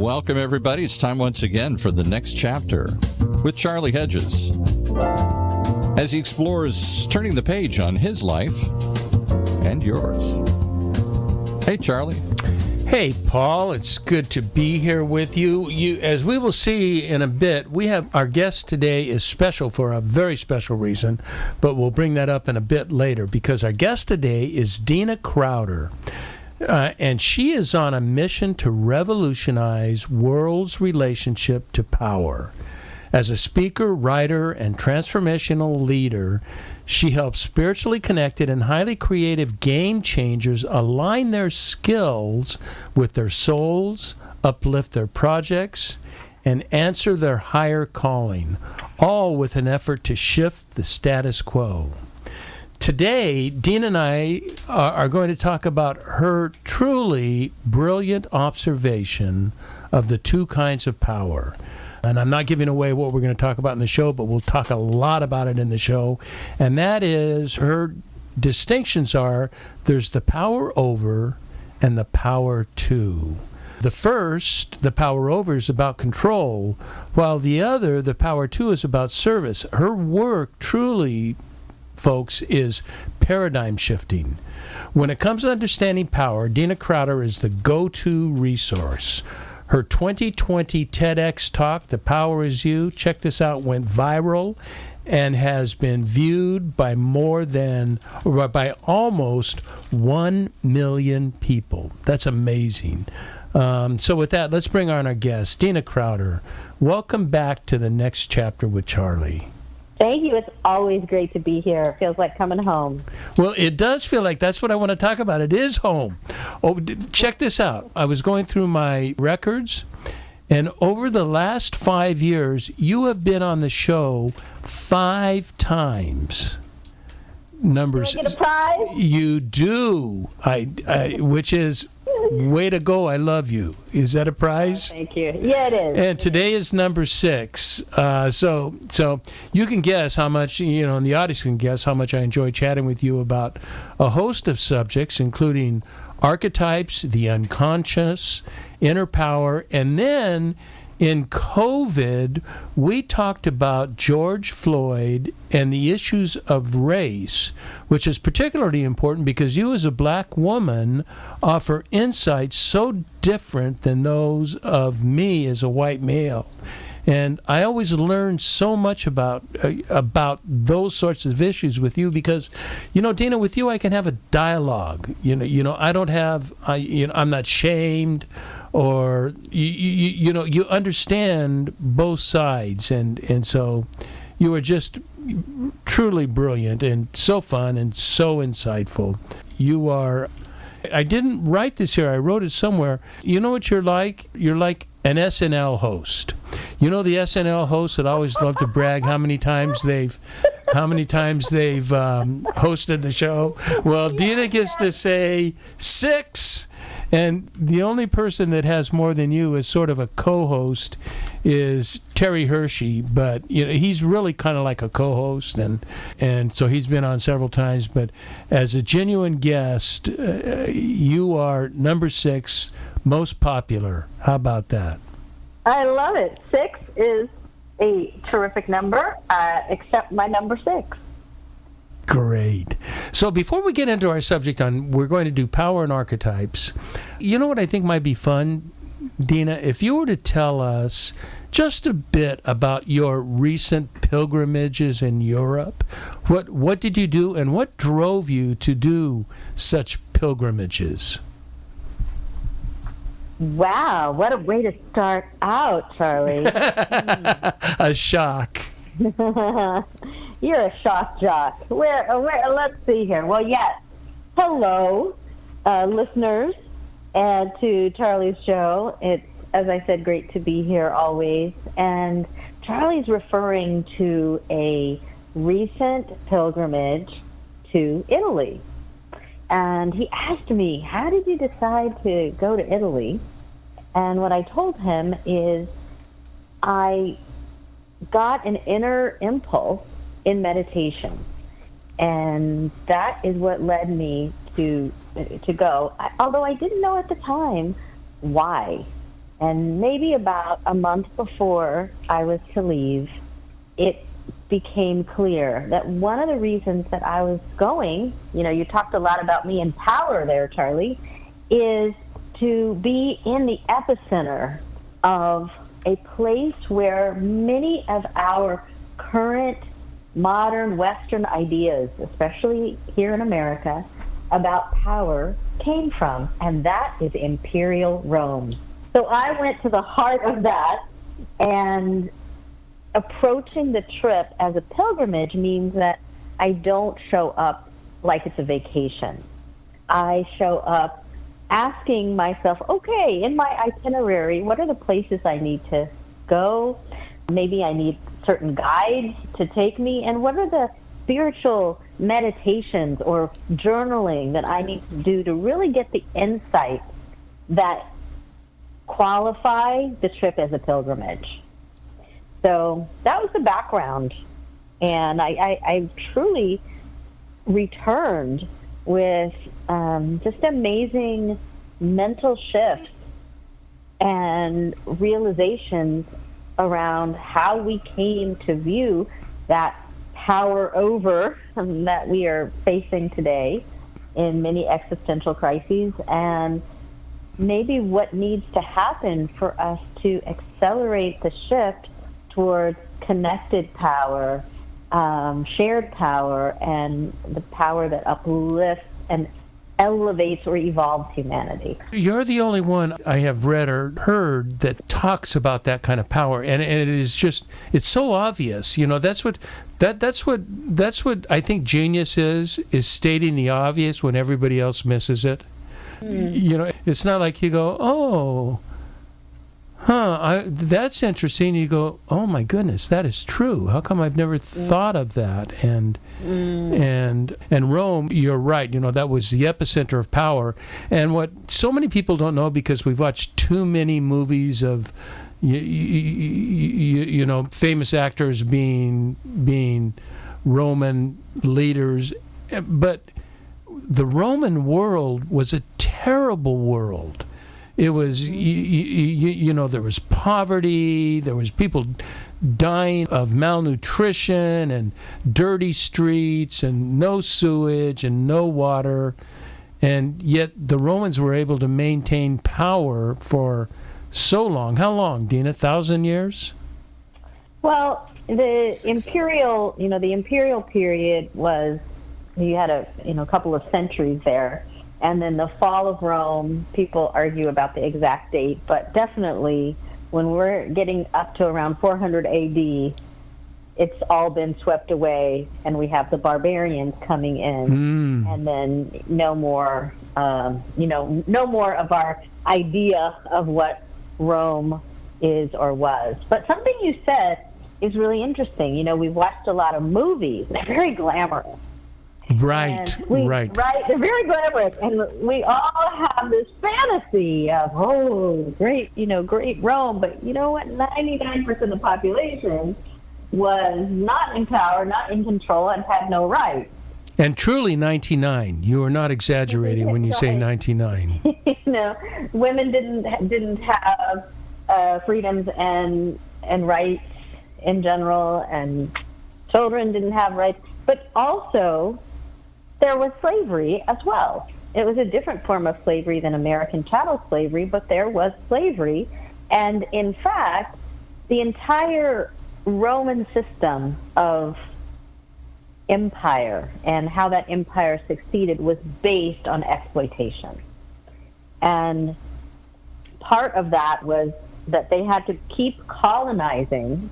Welcome, everybody. It's time once again for the next chapter with Charlie Hedges as he explores turning the page on his life and yours. Hey, Charlie. Hey, Paul. It's good to be here with you. As we will see in a bit, we have our guest today is special for a very special reason, but we'll bring that up in a bit later because our guest today is Dena Crowder. And she is on a mission to revolutionize world's relationship to power. As a speaker, writer, and transformational leader, she helps spiritually connected and highly creative game changers align their skills with their souls, uplift their projects, and answer their higher calling, all with an effort to shift the status quo. Today, Dena and I are going to talk about her truly brilliant observation of the two kinds of power. And I'm not giving away what we're going to talk about in the show, but we'll talk a lot about it in the show. And that is, her distinctions are, there's the power over and the power to. The first, the power over, is about control, while the other, the power to, is about service. Her work truly, folks, is paradigm shifting. When it comes to understanding power, Dena Crowder is the go-to resource. Her 2020 TEDx talk, The Power Is You, check this out, went viral and has been viewed by by almost 1 million people. That's amazing. So with that, let's bring on our guest, Dena Crowder. Welcome back to the next chapter with Charlie. Thank you. It's always great to be here. It feels like coming home. Well, it does feel like that's what I want to talk about. It is home. Oh, check this out. I was going through my records, and over the last 5 years, you have been on the show 5 times. Numbers. Do I get a prize? You do. Which is way to go. I love you. Is that a prize? Oh, thank you. Yeah, it is. And today is number 6. So you can guess how much, and the audience can guess how much I enjoy chatting with you about a host of subjects, including archetypes, the unconscious, inner power, and then in COVID, we talked about George Floyd and the issues of race, which is particularly important because you as a black woman offer insights so different than those of me as a white male. And I always learn so much about those sorts of issues with you because, Dena, with you I can have a dialogue. I don't have, I'm not shamed, or you understand both sides, and so you are just truly brilliant and so fun and so insightful. You are. I didn't write this here. I wrote it somewhere. You know what you're like? You're like an SNL host. The SNL hosts that always love to brag how many times they've hosted the show. Well, Dena gets to say 6. And the only person that has more than you as sort of a co-host is Terry Hershey, but he's really kind of like a co-host, and so he's been on several times. But as a genuine guest, you are number 6, most popular. How about that? I love it. 6 is a terrific number, except my number 6. Great. So before we get into our subject we're going to do power and archetypes, you know what I think might be fun, Dena? If you were to tell us just a bit about your recent pilgrimages in Europe, what did you do and what drove you to do such pilgrimages? Wow, what a way to start out, Charlie. A shock. You're a shock jock. Let's see here. Well, yes. Hello, listeners, and to Charlie's show. It's, as I said, great to be here always. And Charlie's referring to a recent pilgrimage to Italy. And he asked me, how did you decide to go to Italy? And what I told him is I got an inner impulse in meditation, and that is what led me to go, although I didn't know at the time why. And maybe about a month before I was to leave, it became clear that one of the reasons that I was going, you talked a lot about me and power there, Charlie, is to be in the epicenter of a place where many of our current modern Western ideas, especially here in America, about power came from, and that is Imperial Rome. So I went to the heart of that, and approaching the trip as a pilgrimage means that I don't show up like it's a vacation. I show up asking myself, okay, in my itinerary, what are the places I need to go? Maybe I need certain guides to take me, and what are the spiritual meditations or journaling that I need to do to really get the insight that qualify the trip as a pilgrimage. So that was the background, and I truly returned with just amazing mental shifts and realizations around how we came to view that power over that we are facing today in many existential crises, and maybe what needs to happen for us to accelerate the shift towards connected power, shared power, and the power that uplifts and elevates or evolves humanity. You're the only one I have read or heard that talks about that kind of power, and it is just, it's so obvious. That's what I think genius is stating the obvious when everybody else misses it. It's not like you go, oh, that's interesting. You go, oh my goodness, that is true. How come I've never thought of that? And Rome, you're right. That was the epicenter of power. And what so many people don't know, because we've watched too many movies of famous actors being Roman leaders, but the Roman world was a terrible world. It was, there was poverty, there was people dying of malnutrition and dirty streets and no sewage and no water. And yet the Romans were able to maintain power for so long. How long, Dena? 1,000 years? Well, the imperial period was, you had a couple of centuries there. And then the fall of Rome, people argue about the exact date, but definitely when we're getting up to around 400 AD, it's all been swept away, and we have the barbarians coming in, and then no more of our idea of what Rome is or was. But something you said is really interesting. We've watched a lot of movies. They're very glamorous. Right. They're very glamorous, and we all have this fantasy of, great Rome. But you know what? 99% of the population was not in power, not in control, and had no rights. And truly 99. You are not exaggerating when you say 99. Women didn't have freedoms and rights in general, and children didn't have rights. But also, there was slavery as well. It was a different form of slavery than American chattel slavery, but there was slavery. And in fact, the entire Roman system of empire and how that empire succeeded was based on exploitation. And part of that was that they had to keep colonizing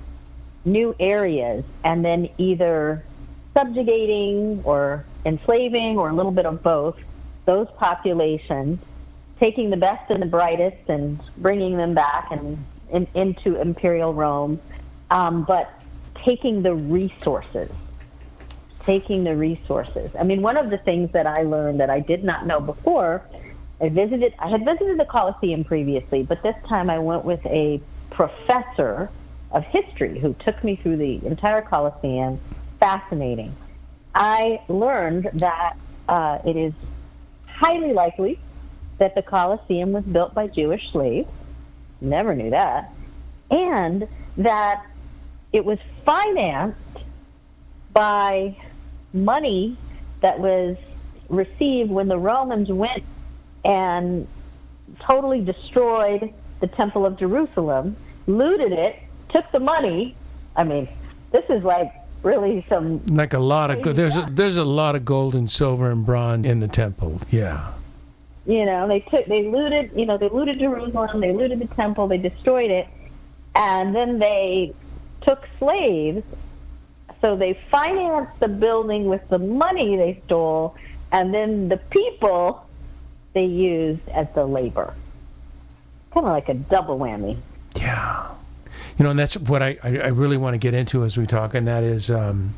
new areas and then either subjugating or enslaving, or a little bit of both, those populations, taking the best and the brightest and bringing them back and into Imperial Rome, but taking the resources. I mean, one of the things that I learned that I did not know before, I had visited the Colosseum previously, but this time I went with a professor of history who took me through the entire Colosseum. Fascinating. I learned that it is highly likely that the Colosseum was built by Jewish slaves, Never knew that. And that it was financed by money that was received when the Romans went and totally destroyed the Temple of Jerusalem, looted it, took the money. I mean, this is like really some like a lot of there's a lot of gold and silver and bronze in the temple. Yeah. You know, they looted Jerusalem, they looted the temple, they destroyed it, and then they took slaves. So they financed the building with the money they stole, and then the people they used as the labor. Kind of like a double whammy. Yeah. You know, and that's what I really want to get into as we talk, and that is, and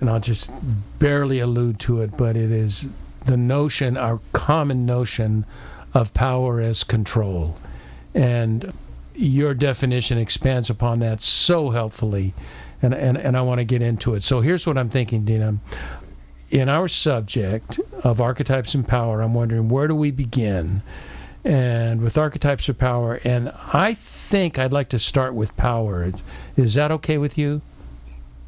I'll just barely allude to it, but it is the notion, our common notion of power as control. And your definition expands upon that so helpfully, and I want to get into it. So here's what I'm thinking, Dena. In our subject of archetypes and power, I'm wondering, where do we begin? And with archetypes of power, and I think I'd like to start with power. Is that okay with you?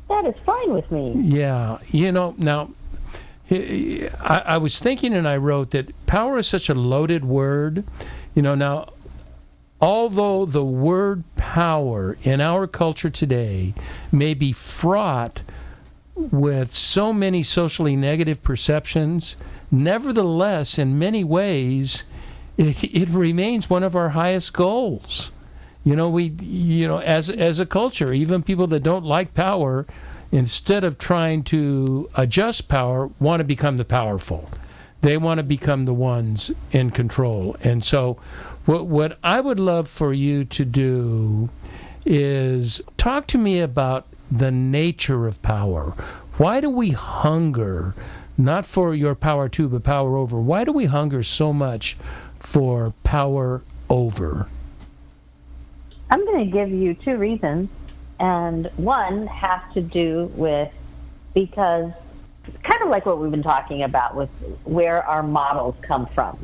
That is fine with me. Yeah. You know, now, I was thinking and I wrote that power is such a loaded word. You know, now, although the word power in our culture today may be fraught with so many socially negative perceptions, nevertheless, in many ways, it remains one of our highest goals. You know, as a culture, even people that don't like power, instead of trying to adjust power, want to become the powerful. They want to become the ones in control. And so what I would love for you to do is talk to me about the nature of power. Why do we hunger, not for your power to, but power over? Why do we hunger so much for power over? I'm going to give you two reasons, and one has to do with, because it's kind of like what we've been talking about with where our models come from.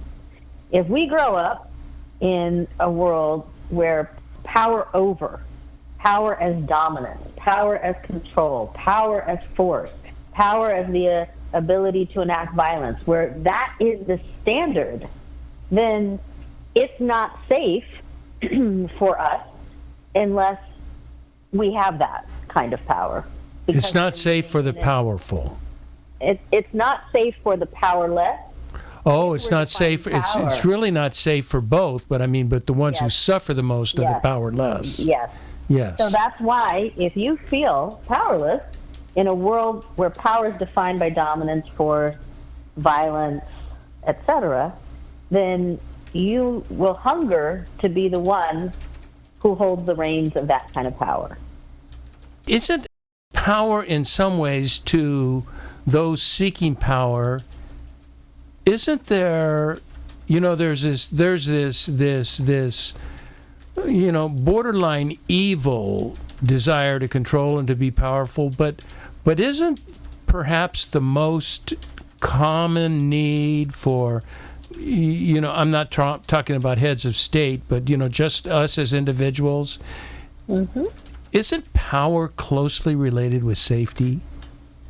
If we grow up in a world where power over, power as dominance, power as control, power as force, power as the ability to enact violence, where that is the standard, then it's not safe for us unless we have that kind of power. It's not safe for the powerful. It's not safe for the powerless. Oh, it's not safe. It's really not safe for both, but the ones who suffer the most are the powerless. Yes. Yes. So that's why if you feel powerless in a world where power is defined by dominance, force, violence, etc., then you will hunger to be the one who holds the reins of that kind of power. Isn't power in some ways to those seeking power, isn't there, there's this borderline evil desire to control and to be powerful, but isn't perhaps the most common need for, I'm not talking about heads of state, but just us as individuals, isn't power closely related with safety?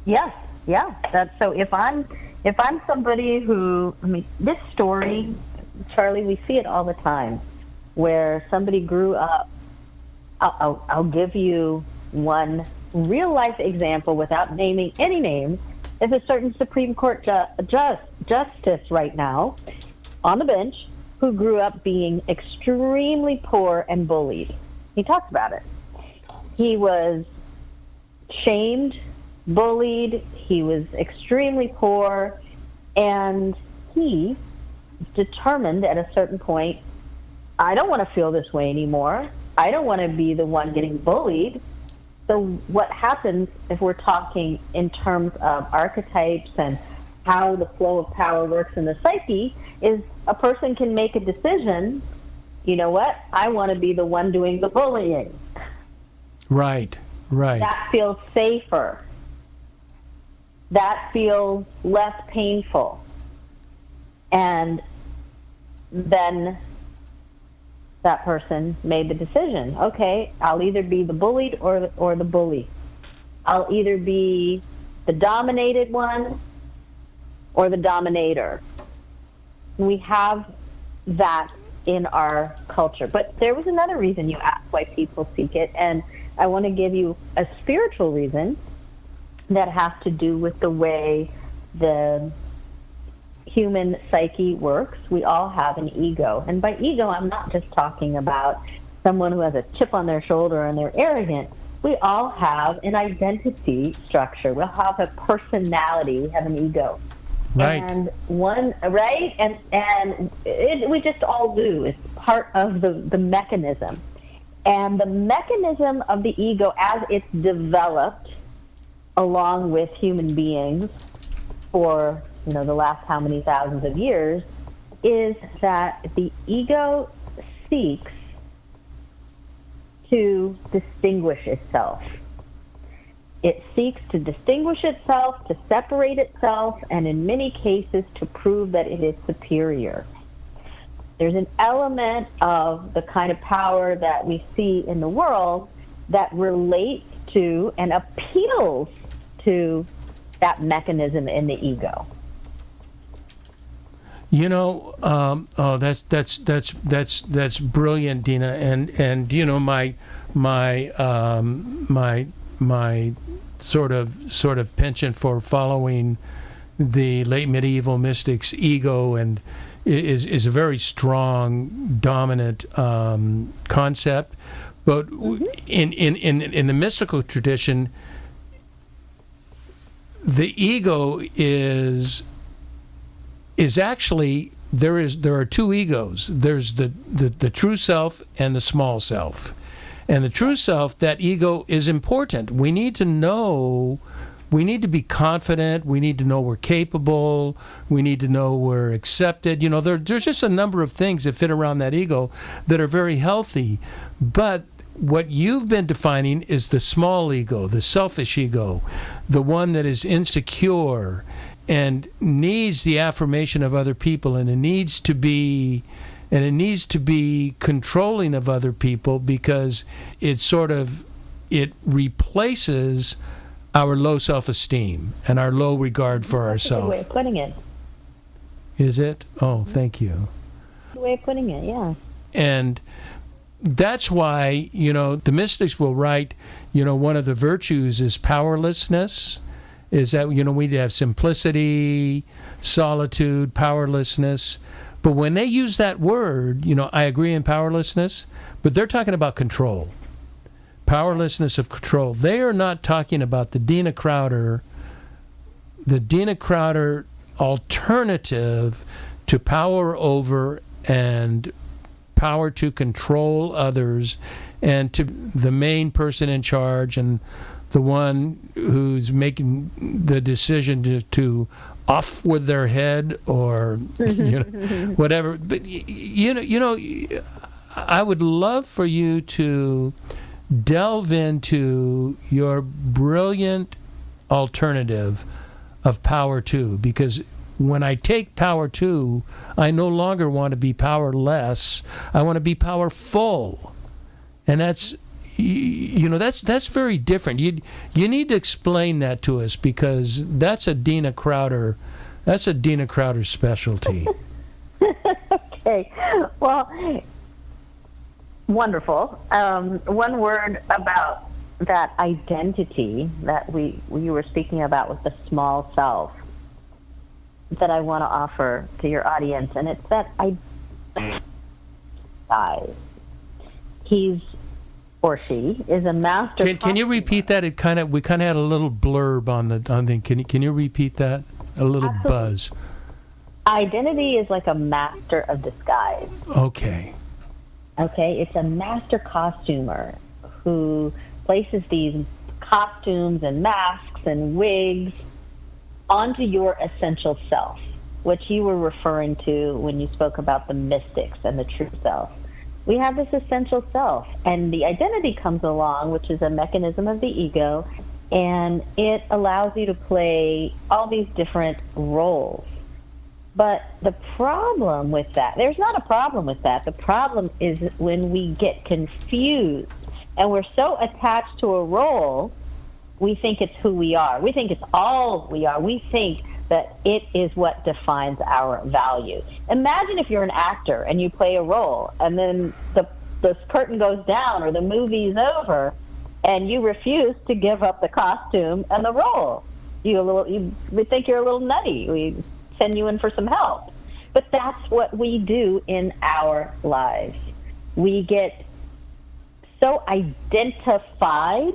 Yes, yeah. That's so. If I'm somebody who, this story, Charlie, we see it all the time, where somebody grew up. I'll give you one real life example without naming any names. There's a certain Supreme Court justice right now on the bench who grew up being extremely poor and bullied. He talks about it. He was shamed, bullied, he was extremely poor, and he determined at a certain point, I don't want to feel this way anymore. I don't want to be the one getting bullied. So what happens if we're talking in terms of archetypes and how the flow of power works in the psyche is a person can make a decision, you know what, I want to be the one doing the bullying. Right. That feels safer. That feels less painful. And then that person made the decision. Okay, I'll either be the bullied or the bully. I'll either be the dominated one or the dominator. We have that in our culture. But there was another reason you asked why people seek it, and I want to give you a spiritual reason that has to do with the way the human psyche works. We all have an ego. And by ego, I'm not just talking about someone who has a chip on their shoulder and they're arrogant. We all have an identity structure. We all have a personality. We have an ego. Right. And we just all do. It's part of the mechanism. And the mechanism of the ego, as it's developed along with human beings for the last how many thousands of years, is that the ego seeks to distinguish itself. It seeks to distinguish itself, to separate itself, and in many cases to prove that it is superior. There's an element of the kind of power that we see in the world that relates to and appeals to that mechanism in the ego. That's brilliant, Dena, and my sort of penchant for following the late medieval mystics' ego and is a very strong, dominant concept. But in the mystical tradition, the ego is actually there are two egos. There's the true self and the small self. And the true self, that ego is important. We need to know, we need to be confident, we need to know we're capable, we need to know we're accepted. There's just a number of things that fit around that ego that are very healthy. But what you've been defining is the small ego, the selfish ego, the one that is insecure and needs the affirmation of other people, and it needs to be controlling of other people because it replaces our low self-esteem and our low regard for ourselves. That's a good way of putting it. Is it? Oh, thank you. Good way of putting it, yeah. And that's why, the mystics will write, one of the virtues is powerlessness, is that, we need to have simplicity, solitude, powerlessness. But when they use that word, I agree in powerlessness, but they're talking about control. Powerlessness of control. They are not talking about the Dena Crowder alternative to power over and power to control others and to the main person in charge and the one who's making the decision to off with their head or whatever. But I would love for you to delve into your brilliant alternative of Power 2, because when I take Power 2, I no longer want to be powerless. I want to be powerful, and that's very different. You need to explain that to us, because that's a Dena Crowder specialty. Okay, well, wonderful. One word about that identity that we were speaking about with the small self that I want to offer to your audience, and it's that size. He's or she is a master. Can you repeat that? We kind of had a little blurb on the thing. Can you repeat that? A little Absolutely. Buzz. Identity is like a master of disguise. Okay, it's a master costumer who places these costumes and masks and wigs onto your essential self, which you were referring to when you spoke about the mystics and the true self. We have this essential self, and the identity comes along, which is a mechanism of the ego, and it allows you to play all these different roles. But the problem with that, there's not a problem with that. The problem is when we get confused and we're so attached to a role, we think it's who we are. We think it's all we are. We think that it is what defines our value. Imagine if you're an actor and you play a role, and then the curtain goes down or the movie's over, and you refuse to give up the costume and the role. We think you're a little nutty. We send you in for some help. But that's what we do in our lives. We get so identified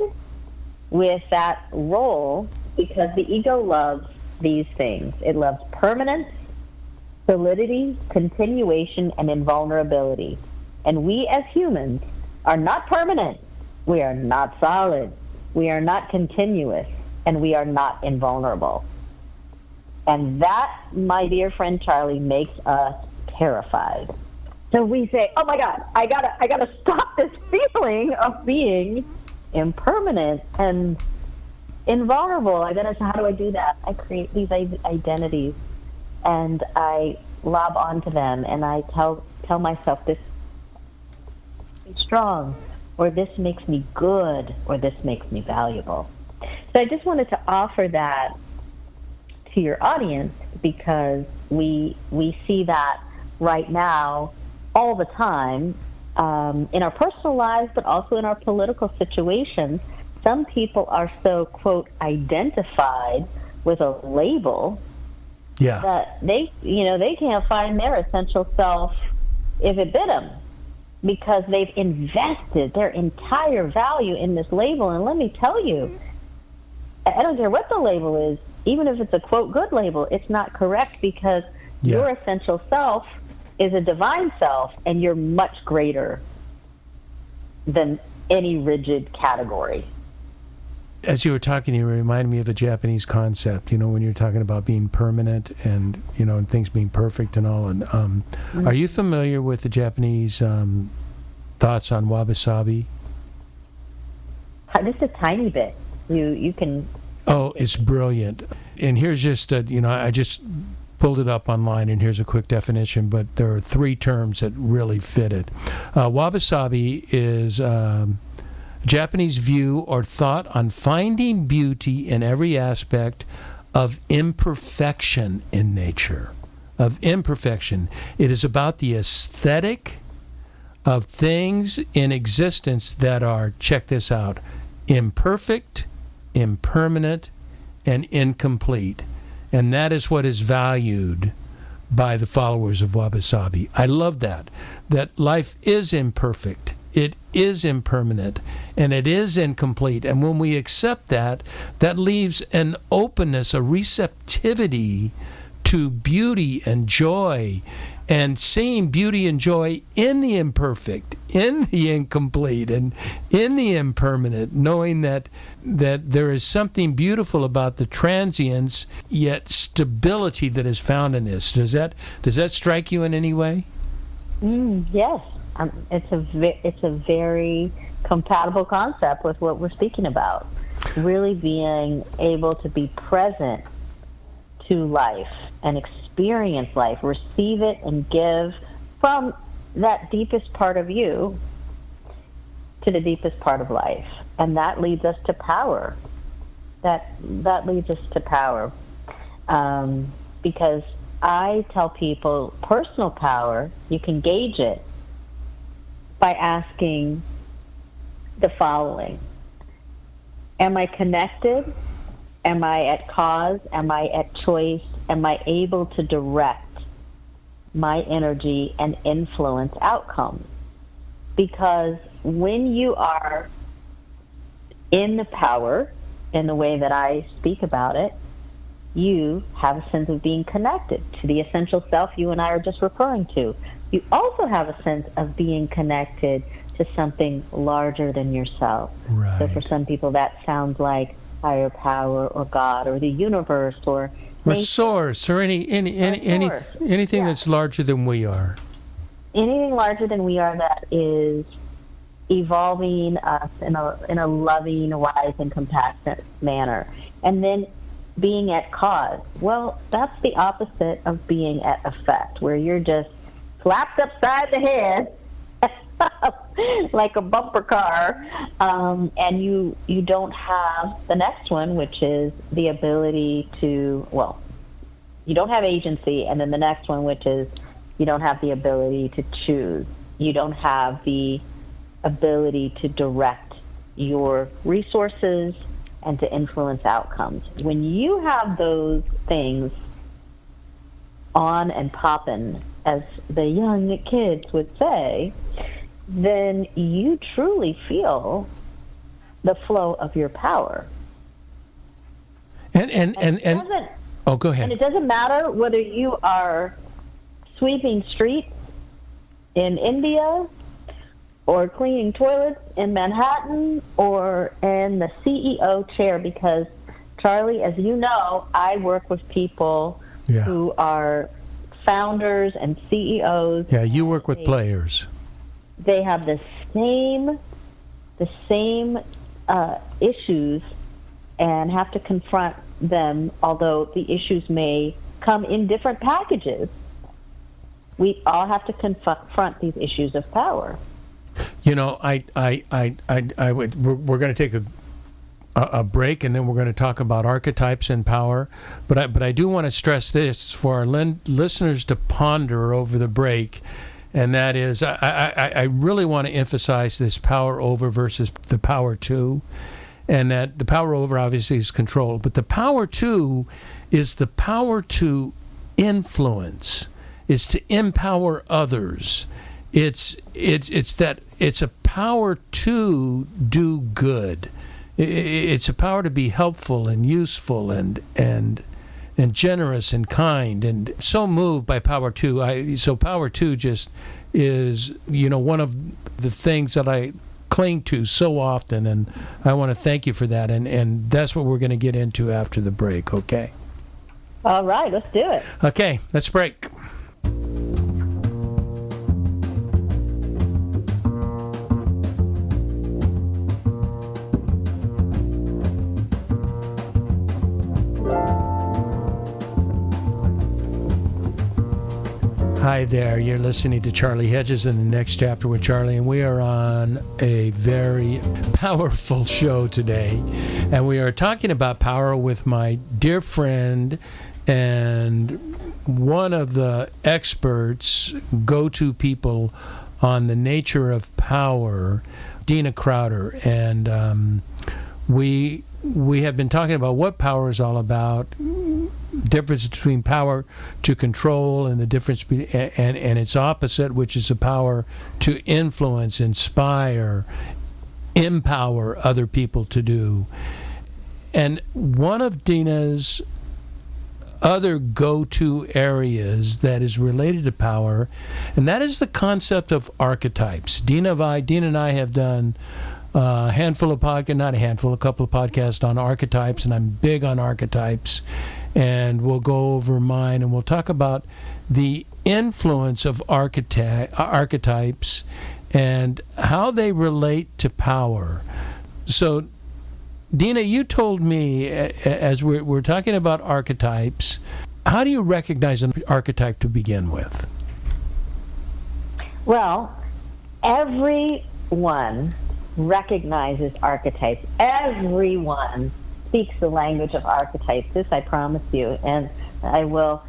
with that role because the ego loves these things. It loves permanence, solidity, continuation, and invulnerability. And we as humans are not permanent. We are not solid. We are not continuous. And we are not invulnerable. And that, my dear friend Charlie, makes us terrified. So we say, oh my God, I gotta stop this feeling of being impermanent and invulnerable. How do I do that? I create these identities and I lob onto them, and I tell myself this makes me strong, or this makes me good, or this makes me valuable. So I just wanted to offer that to your audience because we see that right now all the time in our personal lives, but also in our political situations. Some people are so, quote, identified with a label that they can't find their essential self if it bit them, because they've invested their entire value in this label. And let me tell you, I don't care what the label is, even if it's a, quote, good label, it's not correct, because your essential self is a divine self, and you're much greater than any rigid category. As you were talking, you reminded me of a Japanese concept, when you're talking about being permanent and, and things being perfect and all. And are you familiar with the Japanese thoughts on wabi-sabi? Just a tiny bit. You can... Oh, it's brilliant. And here's just, I just pulled it up online, and here's a quick definition, but there are 3 terms that really fit it. Wabi-sabi is Japanese view or thought on finding beauty in every aspect of imperfection in nature. Of imperfection. It is about the aesthetic of things in existence that are, check this out, imperfect, impermanent, and incomplete. And that is what is valued by the followers of wabi-sabi. I love that life is imperfect, it is impermanent, and it is incomplete. And when we accept that leaves an openness, a receptivity to beauty and joy, and seeing beauty and joy in the imperfect, in the incomplete, and in the impermanent, knowing that there is something beautiful about the transience, yet stability that is found in this. Does that strike you in any way? Yes. It's a very compatible concept with what we're speaking about. Really being able to be present to life and experience life, receive it and give from that deepest part of you to the deepest part of life. And that leads us to power. That leads us to power. Because I tell people personal power, you can gauge it by asking the following. Am I connected? Am I at cause? Am I at choice? Am I able to direct my energy and influence outcomes? Because when you are in the power, in the way that I speak about it, you have a sense of being connected to the essential self you and I are just referring to. You also have a sense of being connected to something larger than yourself. Right. So for some people that sounds like higher power or God or the universe or source or anything that's larger than we are. Anything larger than we are that is evolving us in a loving, wise, and compassionate manner. And then being at cause. Well, that's the opposite of being at effect, where you're just slapped upside the head like a bumper car, and you don't have the next one, which is the ability to, well, you don't have agency, and then the next one, which is you don't have the ability to choose. You don't have the ability to direct your resources and to influence outcomes. When you have those things on and poppin', as the young kids would say, then you truly feel the flow of your power. And oh, go ahead. And it doesn't matter whether you are sweeping streets in India or cleaning toilets in Manhattan or in the CEO chair, because, Charlie, as you know, I work with people who are founders and CEOs. Yeah, you work with players. They have the same issues and have to confront them, although the issues may come in different packages. We all have to confront these issues of power. You know, we're going to take a break, and then we're going to talk about archetypes and power. But I do want to stress this for our listeners to ponder over the break, and that is, I really want to emphasize this power over versus the power to, and that the power over obviously is control, but the power to is the power to influence, is to empower others. It's a power to do good. It's a power to be helpful and useful and generous and kind, and so moved by power to. So power to just is, one of the things that I cling to so often, and I want to thank you for that. And that's what we're going to get into after the break. Okay. All right, let's do it. Okay, let's break. Hi there, you're listening to Charlie Hedges in the Next Chapter with Charlie, and we are on a very powerful show today, and we are talking about power with my dear friend and one of the experts, go-to people on the nature of power, Dena Crowder, and we have been talking about what power is all about, difference between power to control and the difference and its opposite, which is the power to influence, inspire, empower other people to do. And one of Dena's other go-to areas that is related to power, and that is the concept of archetypes. Dena and I have done a couple of podcasts on archetypes, and I'm big on archetypes. And we'll go over mine, and we'll talk about the influence of archetypes and how they relate to power. So, Dena, you told me, as we're talking about archetypes, how do you recognize an archetype to begin with? Well, everyone recognizes archetypes. Everyone speaks the language of archetypes. This I promise you. And I will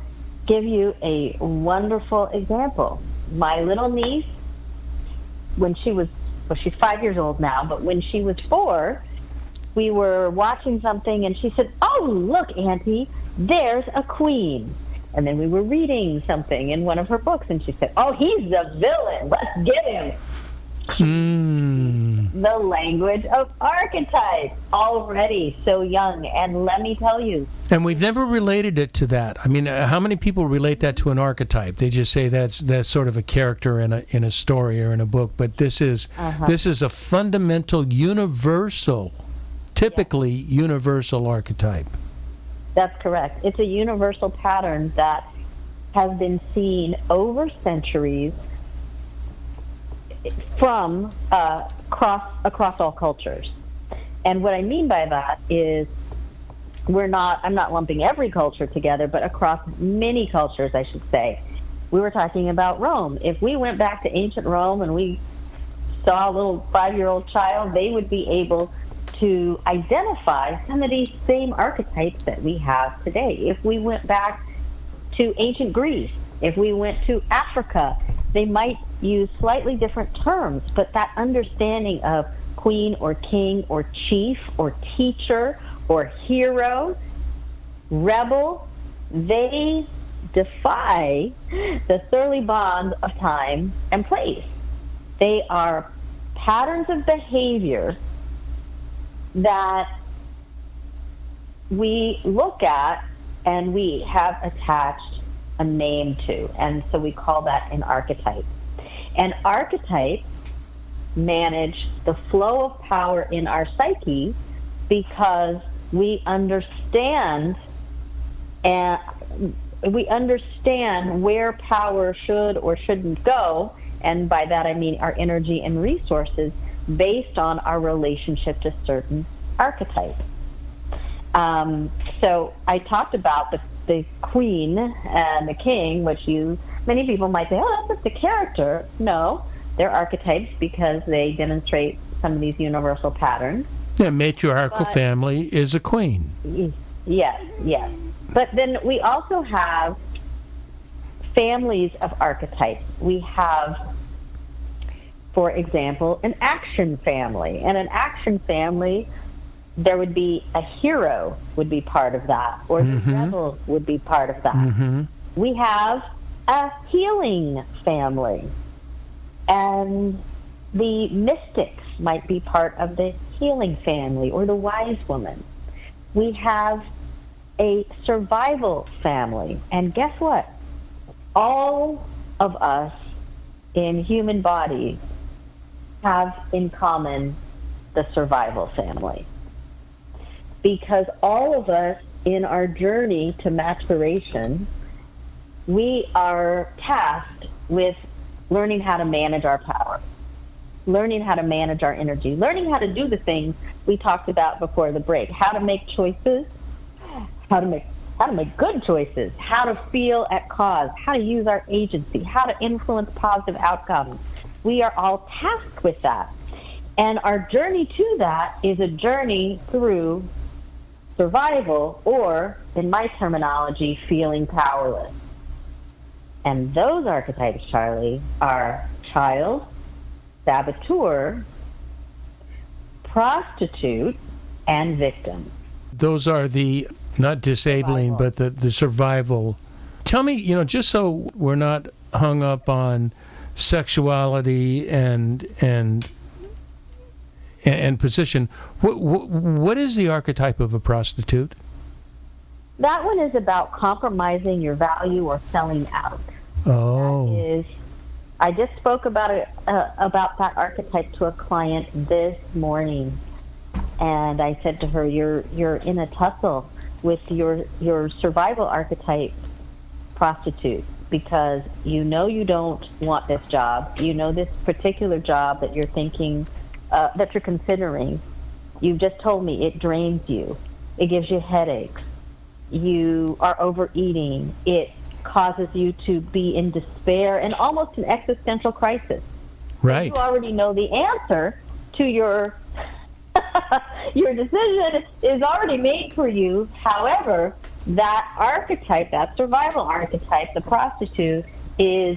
give you a wonderful example. My little niece, when she's 5 years old now, but when she was 4, we were watching something and she said, "Oh, look, Auntie, there's a queen." And then we were reading something in one of her books and she said, "Oh, he's the villain. Let's get him." The language of archetypes, already so young. And let me tell you, and we've never related it to that. I mean, how many people relate that to an archetype? They just say that's sort of a character in a story or in a book. But this is a fundamental, universal, typically universal archetype. That's correct. It's a universal pattern that has been seen over centuries from across all cultures. And what I mean by that is I'm not lumping every culture together, but across many cultures, I should say. We were talking about Rome. If we went back to ancient Rome and we saw a little 5-year-old child, they would be able to identify some of these same archetypes that we have today. If we went back to ancient Greece, if we went to Africa, they might use slightly different terms, but that understanding of queen or king or chief or teacher or hero, rebel, they defy the Thurley bond of time and place. They are patterns of behavior that we look at and we have attached a name to, and so we call that an archetype. And archetypes manage the flow of power in our psyche because we understand where power should or shouldn't go, and by that I mean our energy and resources based on our relationship to certain archetypes. So I talked about the queen and the king, which many people might say, oh, that's just a character. No, they're archetypes because they demonstrate some of these universal patterns. Yeah, matriarchal family is a queen. Yes. But then we also have families of archetypes. We have, for example, an action family. And an action family, there would be a hero would be part of that, or the rebel would be part of that. Mm-hmm. We have a healing family, and the mystics might be part of the healing family, or the wise woman. We have a survival family, and guess what? All of us in human bodies have in common the survival family. Because all of us in our journey to maturation, we are tasked with learning how to manage our power, learning how to manage our energy, learning how to do the things we talked about before the break, how to make choices, how to make good choices, how to feel at cause, how to use our agency, how to influence positive outcomes. We are all tasked with that. And our journey to that is a journey through survival, or, in my terminology, feeling powerless. And those archetypes, Charlie, are child, saboteur, prostitute, and victim. Those are the, not disabling, but the survival. Tell me, just so we're not hung up on sexuality and position, what is the archetype of a prostitute? That one is about compromising your value or selling out. Oh. I just spoke about that archetype to a client this morning, and I said to her, "You're in a tussle with your survival archetype, prostitute, because you don't want this job. This particular job that you're thinking." That you're considering, you've just told me it drains you. It gives you headaches. You are overeating. It causes you to be in despair and almost an existential crisis. Right. You already know the answer to your decision is already made for you. However, that archetype, that survival archetype, the prostitute, is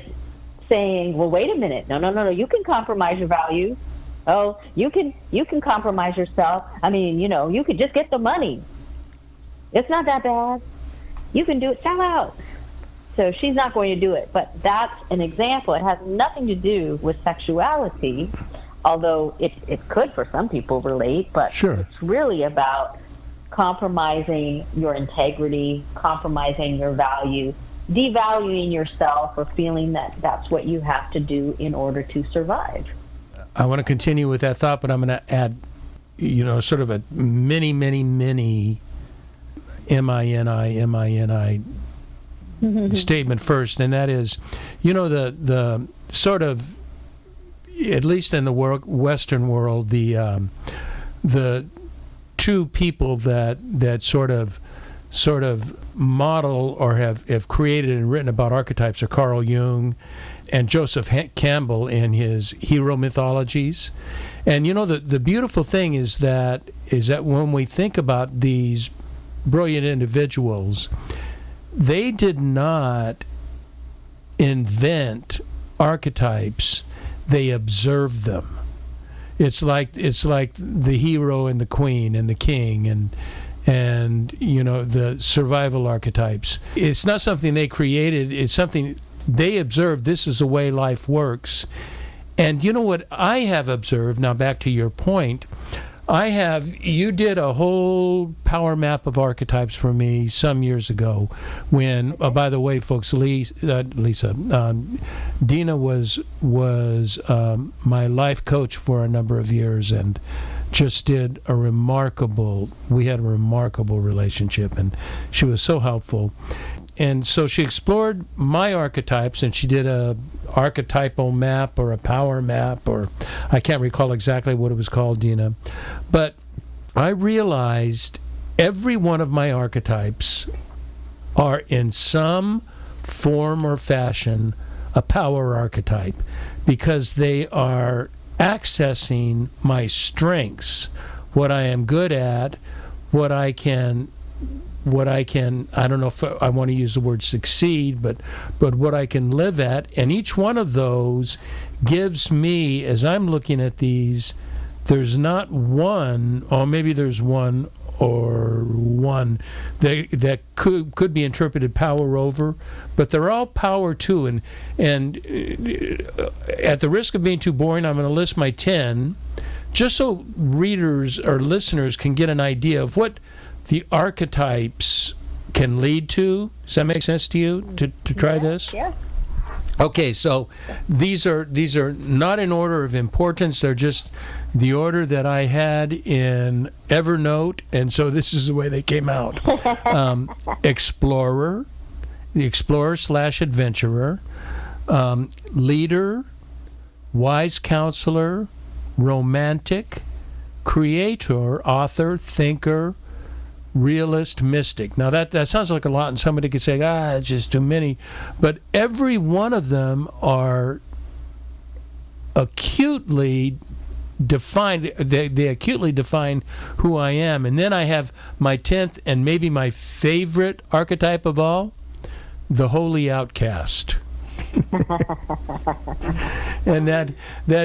saying, well, wait a minute. No. You can compromise your values. Oh, you can compromise yourself. I mean, you could just get the money. It's not that bad. You can do it. Sell out. So she's not going to do it. But that's an example. It has nothing to do with sexuality, although it could for some people relate. But sure. It's really about compromising your integrity, compromising your value, devaluing yourself, or feeling that that's what you have to do in order to survive. I want to continue with that thought, but I'm going to add, sort of a mini MINI statement first, and that is, the sort of, at least in the Western world, the two people that sort of model or have created and written about archetypes are Carl Jung and Joseph Campbell in his hero mythologies. And the beautiful thing is that when we think about these brilliant individuals, they did not invent archetypes, they observed them. It's like the hero and the queen and the king and the survival archetypes. It's not something they created, it's something they observed. This is the way life works. And you know what I have observed, now back to your point, you did a whole power map of archetypes for me some years ago when, by the way, folks, Dena was my life coach for a number of years and just did we had a remarkable relationship, and she was so helpful. And so she explored my archetypes, and she did a archetypal map or a power map, or I can't recall exactly what it was called, Dena. But I realized every one of my archetypes are in some form or fashion a power archetype, because they are accessing my strengths, what I am good at, what I can, I don't know if I want to use the word succeed, but what I can live at. And each one of those gives me, as I'm looking at these, there's not one, or maybe there's one that could be interpreted power over, but they're all power too. And at the risk of being too boring, I'm going to list my 10, just so readers or listeners can get an idea of what the archetypes can lead to. Does that make sense to you to try this? Yeah. Okay, so these are not in order of importance. They're just the order that I had in Evernote, and so this is the way they came out. Explorer, the explorer/adventurer, leader, wise counselor, romantic, creator, author, thinker, realist, mystic. Now that sounds like a lot, and somebody could say, it's just too many. But every one of them are acutely defined. They acutely define who I am. And then I have my 10th and maybe my favorite archetype of all, the holy outcast. And that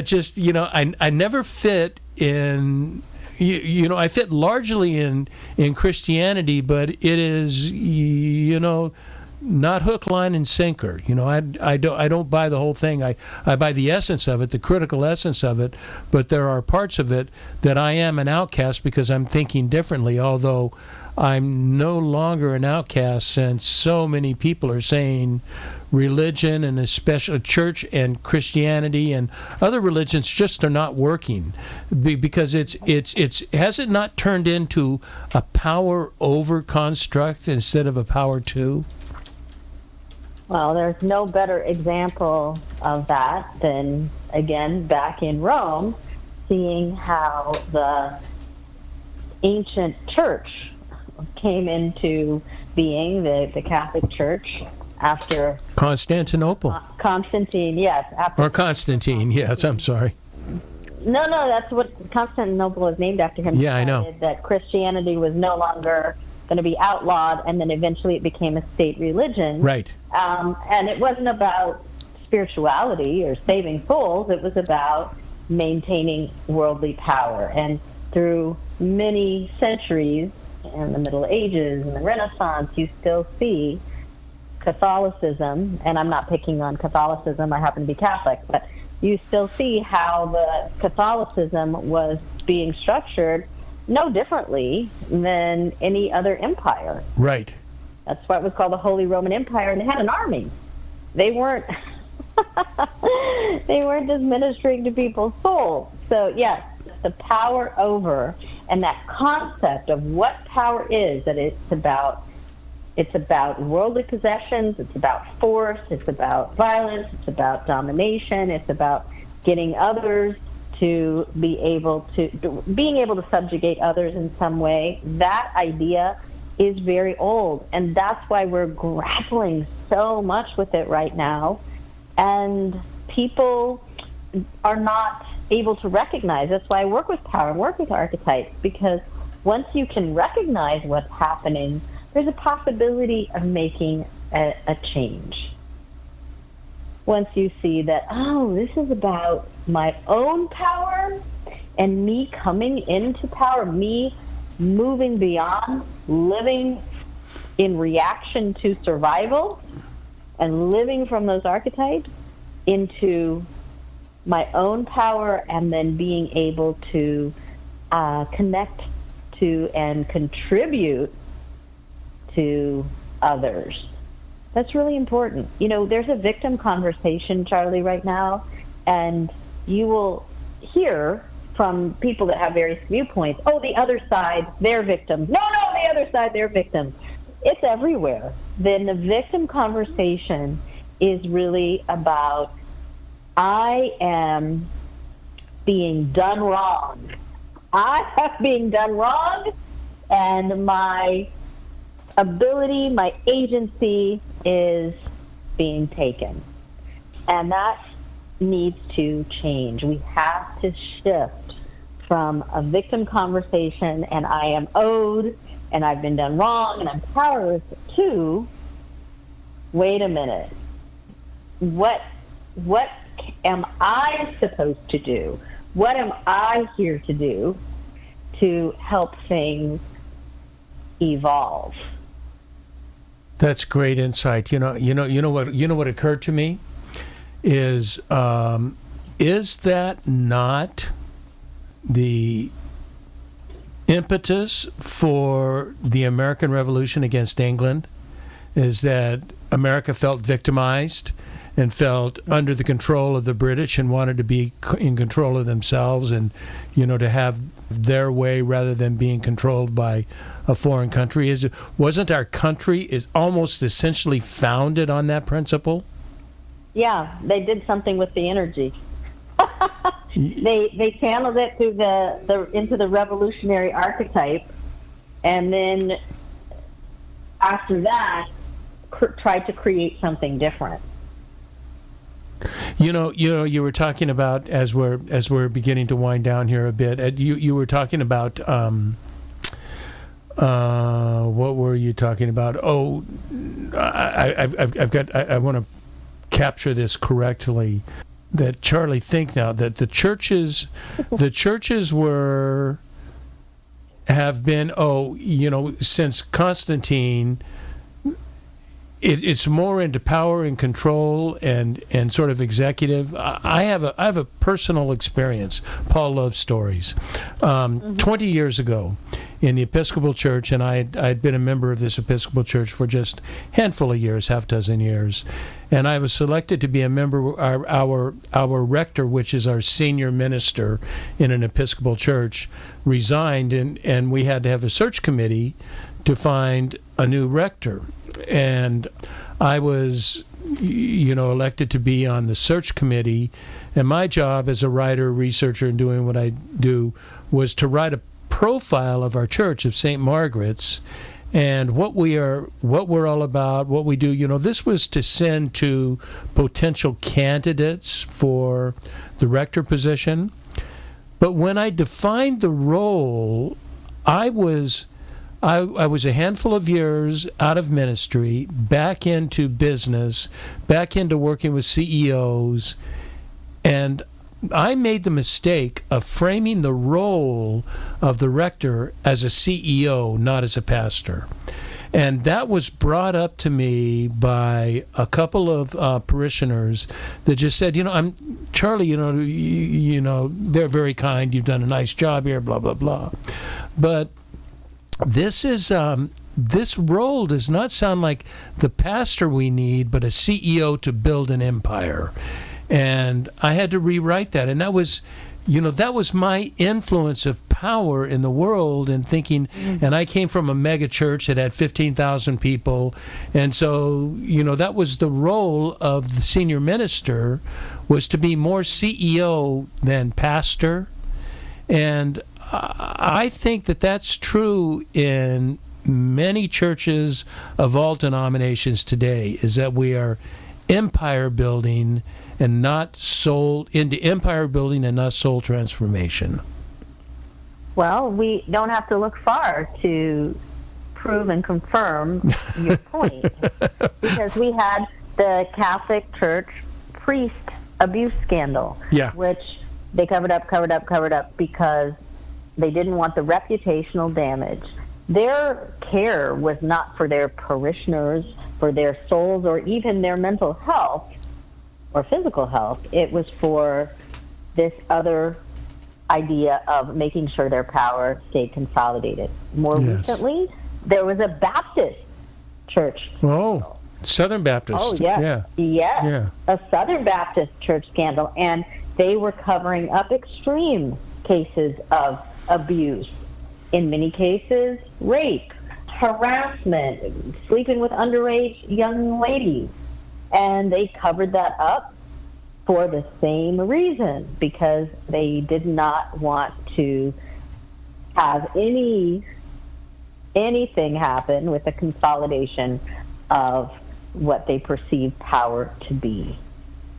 just, I never fit in. I fit largely in Christianity, but it is, not hook, line, and sinker. I don't buy the whole thing. I buy the essence of it, the critical essence of it, but there are parts of it that I am an outcast because I'm thinking differently, although I'm no longer an outcast since so many people are saying religion, and especially church and Christianity and other religions, just are not working because it's has it not turned into a power over construct instead of a power to? Well, there's no better example of that than, again, back in Rome, seeing how the ancient church came into being, the Catholic Church, after Constantinople. Constantine, yes. Or Constantine, yes, I'm sorry. No, that's what Constantinople is named after him. Yeah, I know. That Christianity was no longer going to be outlawed, and then eventually it became a state religion. Right. And it wasn't about spirituality or saving souls. It was about maintaining worldly power. And through many centuries, in the Middle Ages and the Renaissance, you still see Catholicism, and I'm not picking on Catholicism, I happen to be Catholic, but you still see how the Catholicism was being structured no differently than any other empire. Right. That's why it was called the Holy Roman Empire, and they had an army. They weren't just ministering to people's souls. So yes, the power over, and that concept of what power is, that it's about worldly possessions, it's about force, it's about violence, it's about domination, it's about getting others to being able to subjugate others in some way, that idea is very old. And that's why we're grappling so much with it right now. And people are not able to recognize. That's why I work with power and work with archetypes, because once you can recognize what's happening, there's a possibility of making a change. Once you see that, oh, this is about my own power and me coming into power, me moving beyond living in reaction to survival and living from those archetypes into my own power, and then being able to connect to and contribute to others. That's really important. You know, there's a victim conversation, Charlie, right now, and you will hear from people that have various viewpoints, oh, the other side, they're victims. No, the other side, they're victims. It's everywhere. Then the victim conversation is really about, I am being done wrong. I am being done wrong, and my ability, my agency is being taken. And that needs to change. We have to shift from a victim conversation and I am owed and I've been done wrong and I'm powerless to, wait a minute, what am I supposed to do? What am I here to do to help things evolve? That's great insight. You know what occurred to me is that not the impetus for the American Revolution against England? Is that America felt victimized and felt under the control of the British and wanted to be in control of themselves and, to have their way rather than being controlled by a foreign country? Wasn't our country almost essentially founded on that principle? Yeah, they did something with the energy. They channeled it through into the revolutionary archetype, and then after that, tried to create something different. You were talking about, as we're beginning to wind down here a bit. You were talking about what were you talking about? Oh, I want to capture this correctly. That Charlie, think now that the churches have been since Constantine. It's more into power and control and sort of executive. I have a personal experience. Paul loves stories. 20 years ago, in the Episcopal Church, and I had been a member of this Episcopal Church for just a handful of years, half dozen years, and I was selected to be a member. Our rector, which is our senior minister in an Episcopal church, resigned, and we had to have a search committee to find a new rector. And I was, elected to be on the search committee. And my job as a writer, researcher, and doing what I do was to write a profile of our church, of St. Margaret's, and what we're all about, what we do. This was to send to potential candidates for the rector position. But when I defined the role, I was a handful of years out of ministry, back into business, back into working with CEOs, and I made the mistake of framing the role of the rector as a CEO, not as a pastor. And that was brought up to me by a couple of parishioners that just said, I'm Charlie, they're very kind, you've done a nice job here, blah, blah, blah. But this role does not sound like the pastor we need, but a CEO to build an empire. And I had to rewrite that. And that was, that was my influence of power in the world and thinking, and I came from a mega church that had 15,000 people. And so, that was the role of the senior minister, was to be more CEO than pastor. And I think that that's true in many churches of all denominations today, is that we are empire building and not soul transformation. Well, we don't have to look far to prove and confirm your point, because we had the Catholic Church priest abuse scandal, which they covered up because they didn't want the reputational damage. Their care was not for their parishioners, for their souls, or even their mental health or physical health. It was for this other idea of making sure their power stayed consolidated. More recently, there was a Baptist church. Oh, Southern Baptist. Oh, yeah. Yeah. A Southern Baptist church scandal. And they were covering up extreme cases of abuse. In many cases, rape, harassment, sleeping with underage young ladies. And they covered that up for the same reason, because they did not want to have anything happen with the consolidation of what they perceive power to be.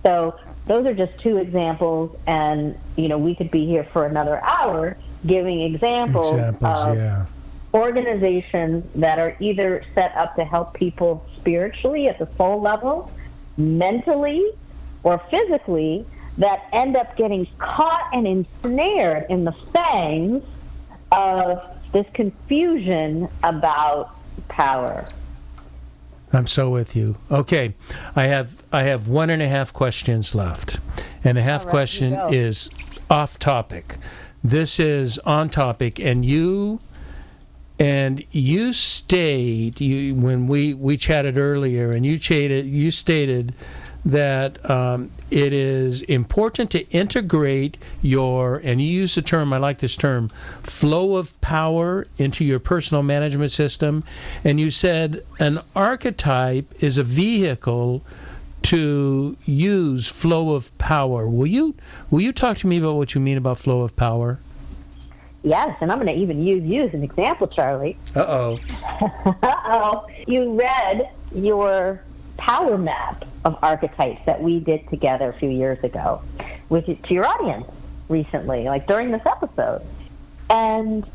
So those are just two examples, and we could be here for another hour giving examples of organizations that are either set up to help people spiritually at the soul level, mentally, or physically, that end up getting caught and ensnared in the fangs of this confusion about power. I'm so with you. Okay, I have 1.5 questions left, and a half question is off topic. This is on topic, and you stayed when we chatted earlier, and you stated that it is important to integrate and you use the term, I like this term, flow of power into your personal management system. And you said an archetype is a vehicle to use flow of power. Will you talk to me about what you mean about flow of power? Yes, and I'm going to even use you as an example, Charlie. Uh-oh. Uh-oh. You read your power map of archetypes that we did together a few years ago to your audience recently, like during this episode. And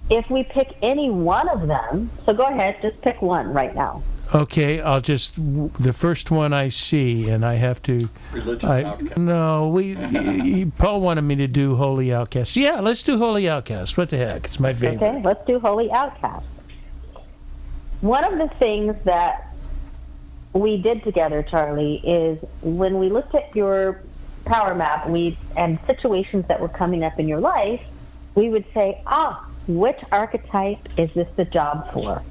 if we pick any one of them, so go ahead, just pick one right now. Okay, the first one I see, and I have to... Religious outcast. No, Paul wanted me to do Holy Outcast. Yeah, let's do Holy Outcast. What the heck? It's my favorite. Okay, let's do Holy Outcast. One of the things that we did together, Charlie, is when we looked at your power map and situations that were coming up in your life, we would say, which archetype is this the job for?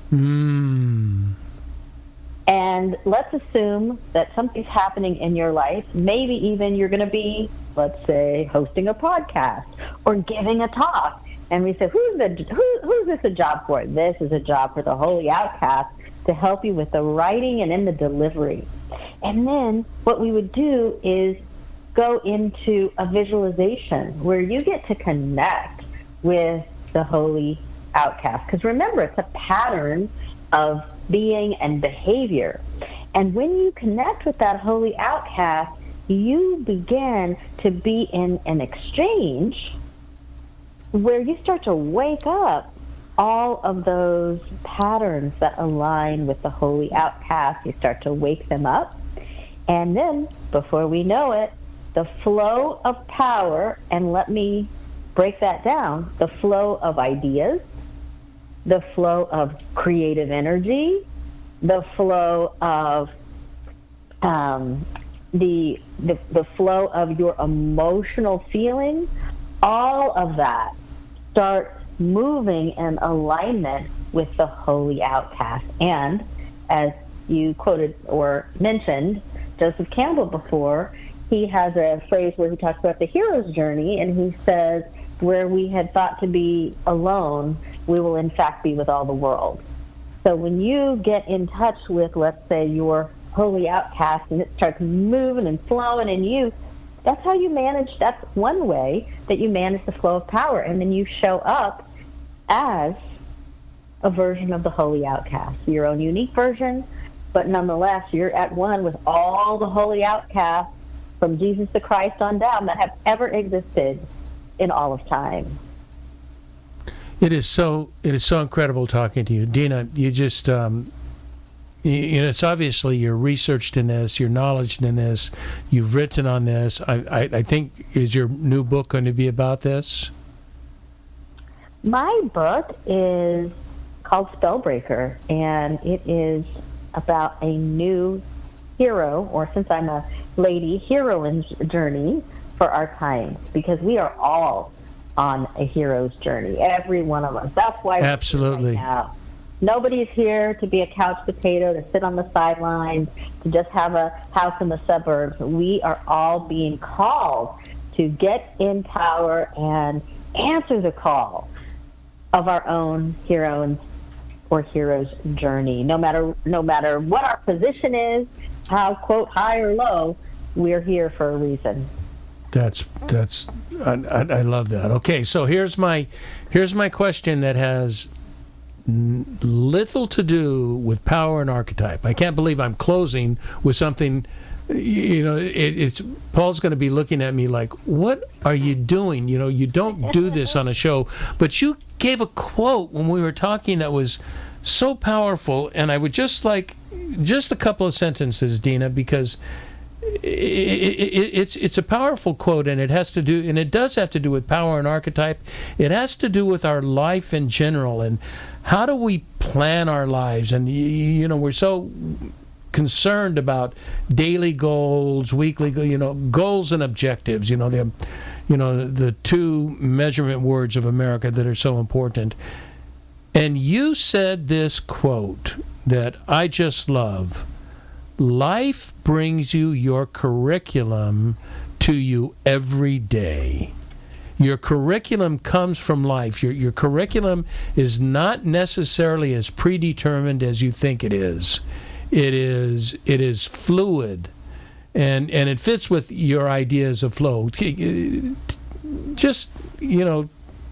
And let's assume that something's happening in your life. Maybe even you're going to be, let's say, hosting a podcast or giving a talk. And we say, who's this a job for? This is a job for the Holy Outcast to help you with the writing and in the delivery. And then what we would do is go into a visualization where you get to connect with the Holy Outcast. Because remember, it's a pattern of being and behavior. And when you connect with that Holy Outcast, you begin to be in an exchange where you start to wake up all of those patterns that align with the Holy Outcast. You start to wake them up. And then, before we know it, the flow of power, and let me break that down, the flow of ideas, the flow of creative energy, the flow of the flow of your emotional feelings, all of that starts moving in alignment with the Holy Outcast. And as you quoted or mentioned Joseph Campbell before, he has a phrase where he talks about the hero's journey, and he says, where we had thought to be alone, we will in fact be with all the world. So when you get in touch with, let's say, your holy outcast, and it starts moving and flowing in you, that's how you manage, that's one way that you manage the flow of power. And then you show up as a version of the holy outcast, your own unique version, but nonetheless, you're at one with all the holy outcasts from Jesus the Christ on down that have ever existed in all of time. It is so incredible talking to you, Dena. You just it's obviously you're researched in this, you're knowledge in this, you've written on this. I think, is your new book going to be about this? My book is called Spellbreaker, and it is about a new hero, or since I'm a lady, heroine's journey for our times, because we are all on a hero's journey, every one of us. That's why absolutely. We're here right now. Nobody's here to be a couch potato, to sit on the sidelines, to just have a house in the suburbs. We are all being called to get in power and answer the call of our own heroes or hero's journey. No matter what our position is, how, quote, high or low, we're here for a reason. I love that. Okay, so here's my question that has little to do with power and archetype. I can't believe I'm closing with something. It's Paul's going to be looking at me like, what are you doing? You don't do this on a show. But you gave a quote when we were talking that was so powerful, and I would just like just a couple of sentences, Dena, because it's a powerful quote, and it does have to do with power and archetype. It has to do with our life in general, and how do we plan our lives? And we're so concerned about daily goals, weekly goals and objectives. The two measurement words of America that are so important. And you said this quote that I just love: life brings you your curriculum to you every day. Your curriculum comes from life. Your curriculum is not necessarily as predetermined as you think it is. It is fluid, and it fits with your ideas of flow. Just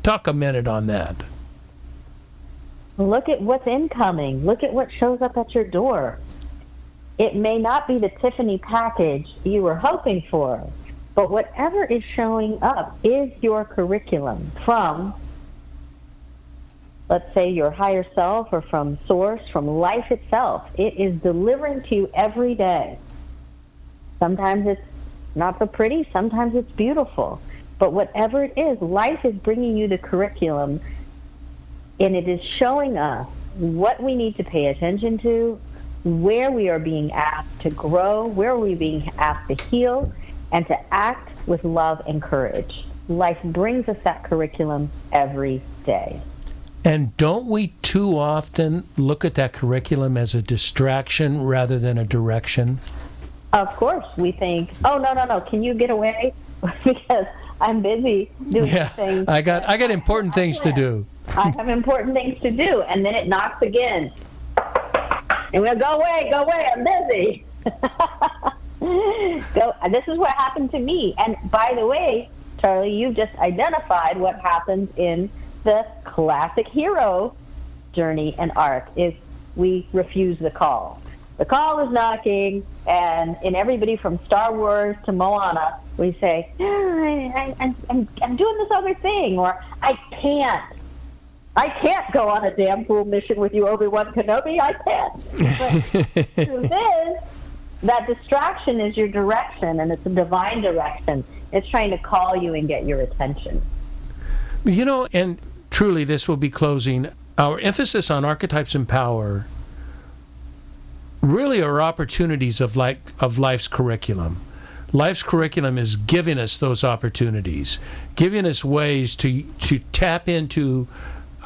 talk a minute on that. Look at what's incoming. Look at what shows up at your door. It may not be the Tiffany package you were hoping for, but whatever is showing up is your curriculum from, let's say, your higher self, or from source, from life itself. It is delivering to you every day. Sometimes it's not so pretty, sometimes it's beautiful. But whatever it is, life is bringing you the curriculum, and it is showing us what we need to pay attention to, where we are being asked to grow, where we're being asked to heal, and to act with love and courage. Life brings us that curriculum every day. And don't we too often look at that curriculum as a distraction rather than a direction? Of course. We think, oh, no, can you get away? Because I'm busy doing things. I got important things to do. I have important things to do. And then it knocks again. And we'll go away, I'm busy. This is what happened to me. And by the way, Charlie, you've just identified what happens in the classic hero journey and arc is we refuse the call. The call is knocking, and in everybody from Star Wars to Moana, we say, I'm doing this other thing, or I can't go on a damn fool mission with you, Obi-Wan Kenobi. I can't. But the truth is, that distraction is your direction, and it's a divine direction. It's trying to call you and get your attention. And truly, this will be closing. Our emphasis on archetypes and power really are opportunities of life's curriculum. Life's curriculum is giving us those opportunities, giving us ways to tap into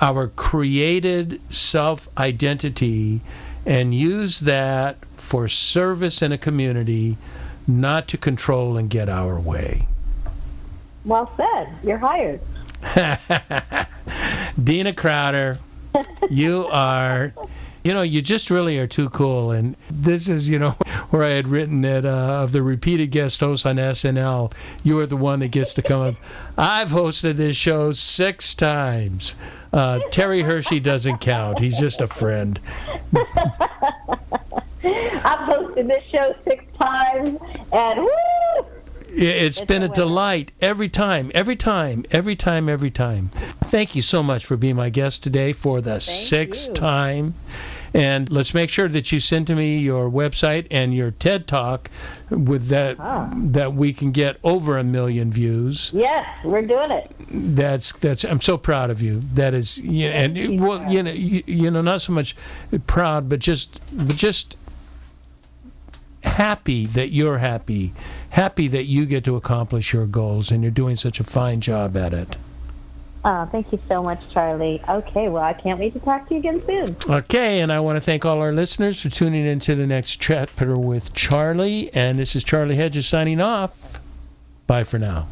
our created self-identity and use that for service in a community, not to control and get our way. Well said. You're hired. Dena Crowder, you are, you just really are too cool. And this is, where I had written it, of the repeated guest hosts on SNL, you are the one that gets to come up. I've hosted this show 6 times. Terry Hershey doesn't count. He's just a friend. I've hosted this show 6 times, and woo! It's been a delight every time. Thank you so much for being my guest today for the 6th time. And let's make sure that you send to me your website and your TED Talk with that we can get over 1 million views. Yes, we're doing it. That's I'm so proud of you. That is, not so much proud, but just happy that you're happy that you get to accomplish your goals, and you're doing such a fine job at it. Oh, thank you so much, Charlie. Okay, well, I can't wait to talk to you again soon. Okay, and I want to thank all our listeners for tuning into the next chapter with Charlie. And this is Charlie Hedges signing off. Bye for now.